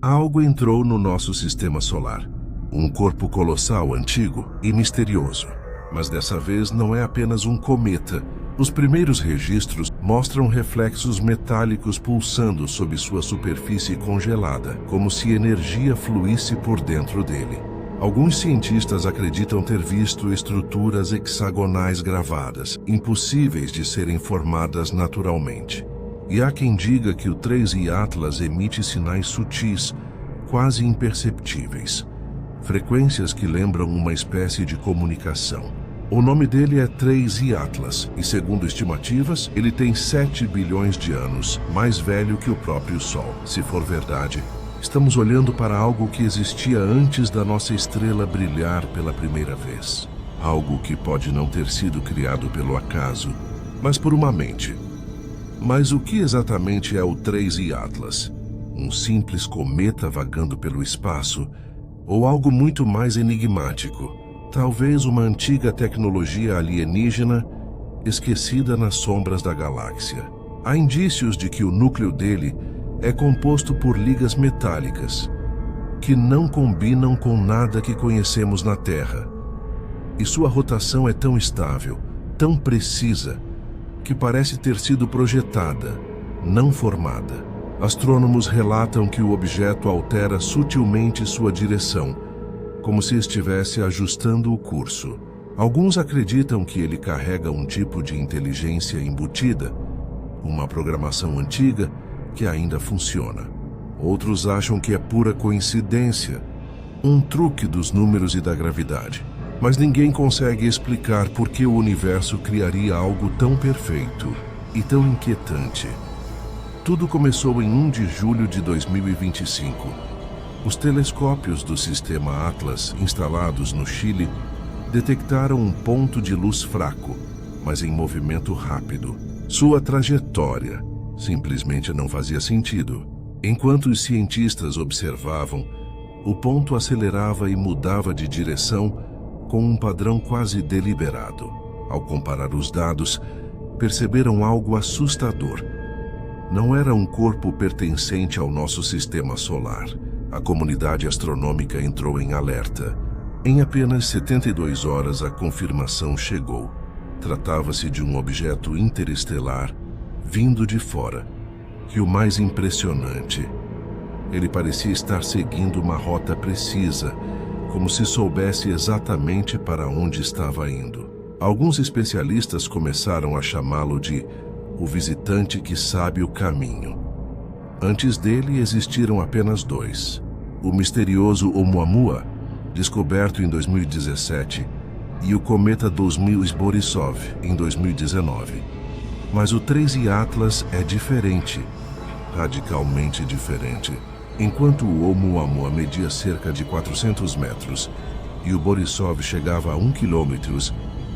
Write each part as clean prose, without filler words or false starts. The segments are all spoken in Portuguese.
Algo entrou no nosso sistema solar. Um corpo colossal, antigo e misterioso. Mas dessa vez não é apenas um cometa. Os primeiros registros mostram reflexos metálicos pulsando sob sua superfície congelada, como se energia fluísse por dentro dele. Alguns cientistas acreditam ter visto estruturas hexagonais gravadas, impossíveis de serem formadas naturalmente. E há quem diga que o 3I Atlas emite sinais sutis, quase imperceptíveis. Frequências que lembram uma espécie de comunicação. O nome dele é 3I Atlas e, segundo estimativas, ele tem 7 bilhões de anos, mais velho que o próprio Sol. Se for verdade, estamos olhando para algo que existia antes da nossa estrela brilhar pela primeira vez. Algo que pode não ter sido criado pelo acaso, mas por uma mente. Mas o que exatamente é o 3I Atlas? Um simples cometa vagando pelo espaço? Ou algo muito mais enigmático? Talvez uma antiga tecnologia alienígena esquecida nas sombras da galáxia. Há indícios de que o núcleo dele é composto por ligas metálicas, que não combinam com nada que conhecemos na Terra. E sua rotação é tão estável, tão precisa, que parece ter sido projetada, não formada. Astrônomos relatam que o objeto altera sutilmente sua direção, como se estivesse ajustando o curso. Alguns acreditam que ele carrega um tipo de inteligência embutida, uma programação antiga que ainda funciona. Outros acham que é pura coincidência, um truque dos números e da gravidade. Mas ninguém consegue explicar por que o universo criaria algo tão perfeito e tão inquietante. Tudo começou em 1 de julho de 2025. Os telescópios do sistema Atlas, instalados no Chile, detectaram um ponto de luz fraco, mas em movimento rápido. Sua trajetória simplesmente não fazia sentido. Enquanto os cientistas observavam, o ponto acelerava e mudava de direção com um padrão quase deliberado. Ao comparar os dados, perceberam algo assustador. Não era um corpo pertencente ao nosso sistema solar. A comunidade astronômica entrou em alerta. Em apenas 72 horas, a confirmação chegou. Tratava-se de um objeto interestelar vindo de fora. E o mais impressionante, ele parecia estar seguindo uma rota precisa, como se soubesse exatamente para onde estava indo. Alguns especialistas começaram a chamá-lo de o visitante que sabe o caminho. Antes dele existiram apenas dois: o misterioso Oumuamua, descoberto em 2017, e o cometa 2000 Borisov, em 2019. Mas o 3I Atlas é diferente, radicalmente diferente. Enquanto o Oumuamua media cerca de 400 metros e o Borisov chegava a 1 km,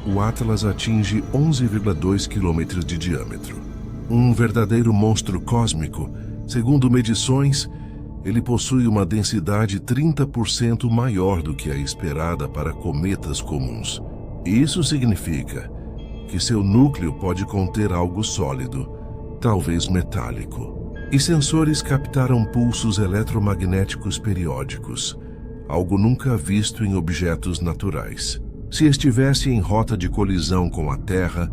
o Atlas atinge 11,2 km de diâmetro. Um verdadeiro monstro cósmico. Segundo medições, ele possui uma densidade 30% maior do que a esperada para cometas comuns. Isso significa que seu núcleo pode conter algo sólido, talvez metálico. E sensores captaram pulsos eletromagnéticos periódicos, algo nunca visto em objetos naturais. Se estivesse em rota de colisão com a Terra,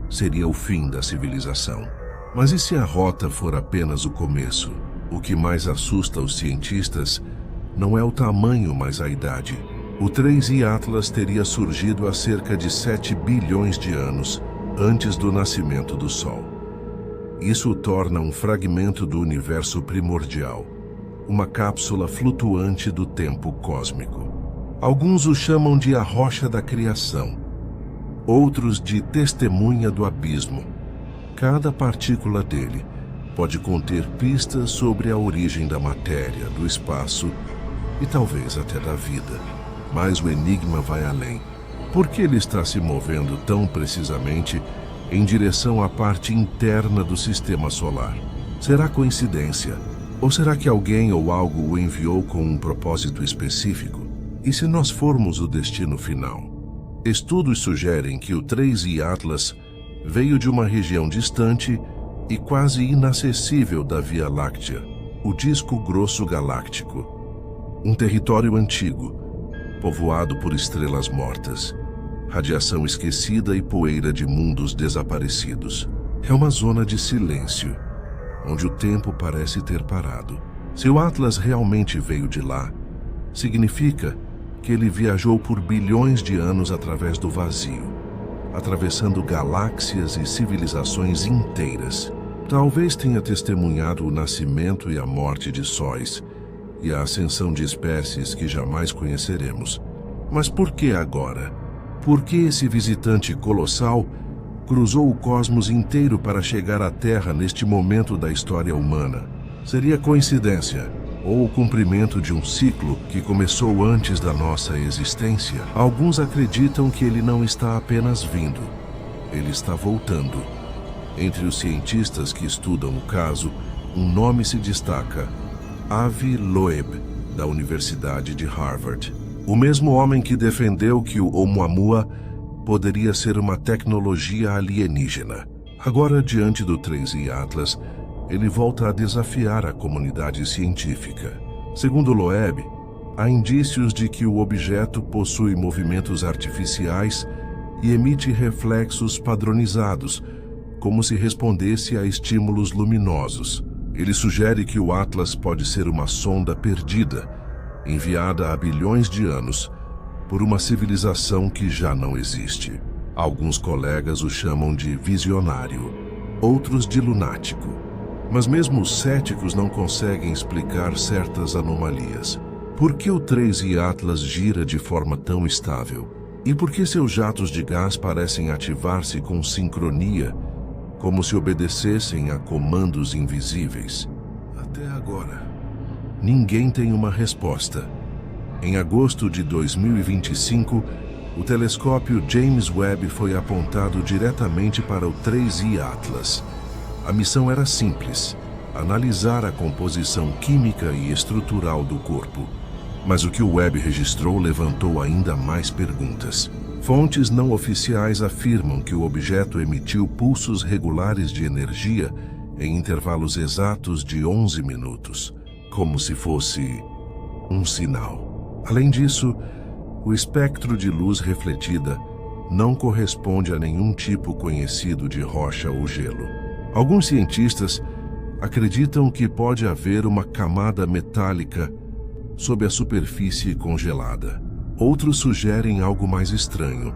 seria o fim da civilização. Mas e se a rota for apenas o começo? O que mais assusta os cientistas não é o tamanho, mas a idade. O 3I Atlas teria surgido há cerca de 7 bilhões de anos antes do nascimento do Sol. Isso o torna um fragmento do universo primordial, uma cápsula flutuante do tempo cósmico. Alguns o chamam de a rocha da criação, outros de testemunha do abismo. Cada partícula dele pode conter pistas sobre a origem da matéria, do espaço e talvez até da vida. Mas o enigma vai além. Por que ele está se movendo tão precisamente em direção à parte interna do sistema solar? Será coincidência? Ou será que alguém ou algo o enviou com um propósito específico? E se nós formos o destino final? Estudos sugerem que o 3I Atlas veio de uma região distante e quase inacessível da Via Láctea. o disco grosso galáctico. Um território antigo, povoado por estrelas mortas, radiação esquecida e poeira de mundos desaparecidos. É uma zona de silêncio, onde o tempo parece ter parado. Se o Atlas realmente veio de lá, significa que ele viajou por bilhões de anos através do vazio, atravessando galáxias e civilizações inteiras. Talvez tenha testemunhado o nascimento e a morte de sóis e a ascensão de espécies que jamais conheceremos. Mas por que agora? Por que esse visitante colossal cruzou o cosmos inteiro para chegar à Terra neste momento da história humana? Seria coincidência ou o cumprimento de um ciclo que começou antes da nossa existência? Alguns acreditam que ele não está apenas vindo, ele está voltando. Entre os cientistas que estudam o caso, um nome se destaca: Avi Loeb, da Universidade de Harvard. O mesmo homem que defendeu que o Oumuamua poderia ser uma tecnologia alienígena. Agora, diante do 3I Atlas, ele volta a desafiar a comunidade científica. Segundo Loeb, há indícios de que o objeto possui movimentos artificiais e emite reflexos padronizados, como se respondesse a estímulos luminosos. Ele sugere que o Atlas pode ser uma sonda perdida, enviada há bilhões de anos por uma civilização que já não existe. Alguns colegas o chamam de visionário, outros de lunático. Mas mesmo os céticos não conseguem explicar certas anomalias. Por que o 3I Atlas gira de forma tão estável? E por que seus jatos de gás parecem ativar-se com sincronia, como se obedecessem a comandos invisíveis? Até agora, ninguém tem uma resposta. Em agosto de 2025, o telescópio James Webb foi apontado diretamente para o 3I Atlas. A missão era simples: analisar a composição química e estrutural do corpo. Mas o que o Webb registrou levantou ainda mais perguntas. Fontes não oficiais afirmam que o objeto emitiu pulsos regulares de energia em intervalos exatos de 11 minutos, como se fosse um sinal. Além disso, o espectro de luz refletida não corresponde a nenhum tipo conhecido de rocha ou gelo. Alguns cientistas acreditam que pode haver uma camada metálica sob a superfície congelada. Outros sugerem algo mais estranho: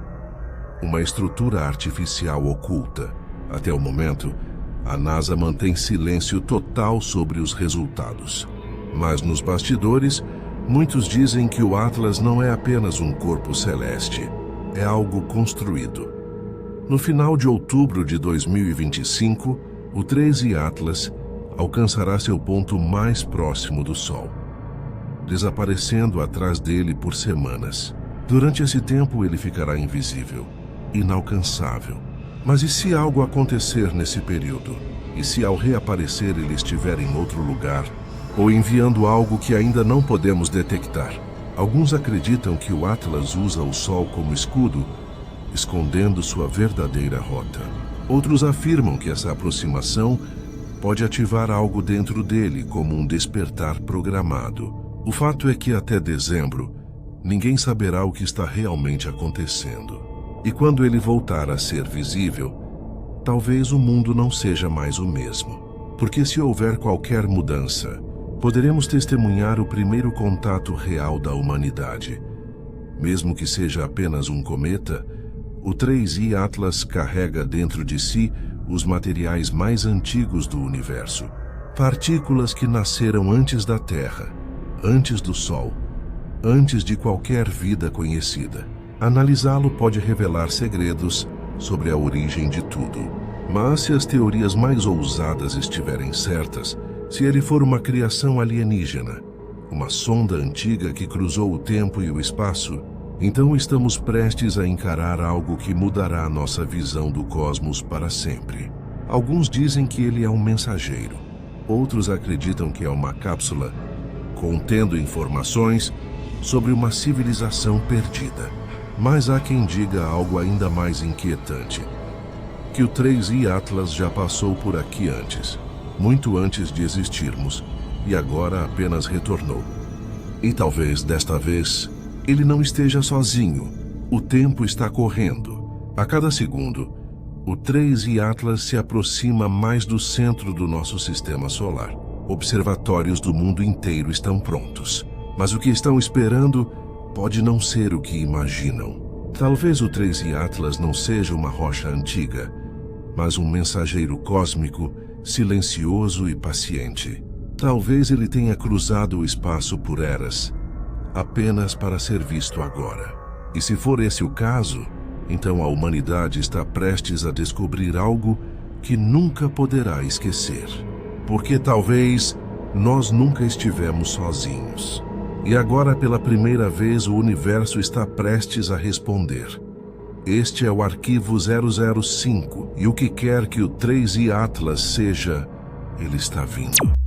uma estrutura artificial oculta. Até o momento, a NASA mantém silêncio total sobre os resultados. Mas nos bastidores, muitos dizem que o Atlas não é apenas um corpo celeste, é algo construído. No final de outubro de 2025, o 3I Atlas alcançará seu ponto mais próximo do Sol, desaparecendo atrás dele por semanas. Durante esse tempo ele ficará invisível, inalcançável. Mas e se algo acontecer nesse período? E se ao reaparecer ele estiver em outro lugar, ou enviando algo que ainda não podemos detectar? Alguns acreditam que o Atlas usa o Sol como escudo, escondendo sua verdadeira rota. Outros afirmam que essa aproximação pode ativar algo dentro dele, como um despertar programado. O fato é que até dezembro, ninguém saberá o que está realmente acontecendo. E quando ele voltar a ser visível, talvez o mundo não seja mais o mesmo. Porque se houver qualquer mudança, poderemos testemunhar o primeiro contato real da humanidade. Mesmo que seja apenas um cometa, o 3I Atlas carrega dentro de si os materiais mais antigos do universo. Partículas que nasceram antes da Terra, antes do Sol, antes de qualquer vida conhecida. Analisá-lo pode revelar segredos sobre a origem de tudo. Mas se as teorias mais ousadas estiverem certas, se ele for uma criação alienígena, uma sonda antiga que cruzou o tempo e o espaço, então estamos prestes a encarar algo que mudará a nossa visão do cosmos para sempre. Alguns dizem que ele é um mensageiro. Outros acreditam que é uma cápsula contendo informações sobre uma civilização perdida. Mas há quem diga algo ainda mais inquietante: que o 3I Atlas já passou por aqui antes, muito antes de existirmos, e agora apenas retornou. E talvez desta vez ele não esteja sozinho. O tempo está correndo. A cada segundo, o 3I Atlas se aproxima mais do centro do nosso sistema solar. Observatórios do mundo inteiro estão prontos, mas o que estão esperando pode não ser o que imaginam. Talvez o 3I Atlas não seja uma rocha antiga, mas um mensageiro cósmico silencioso e paciente. Talvez ele tenha cruzado o espaço por eras, apenas para ser visto agora. E se for esse o caso, então a humanidade está prestes a descobrir algo que nunca poderá esquecer. Porque talvez nós nunca estivemos sozinhos. E agora, pela primeira vez, o universo está prestes a responder. Este é o arquivo 005, e o que quer que o 3I Atlas seja, ele está vindo.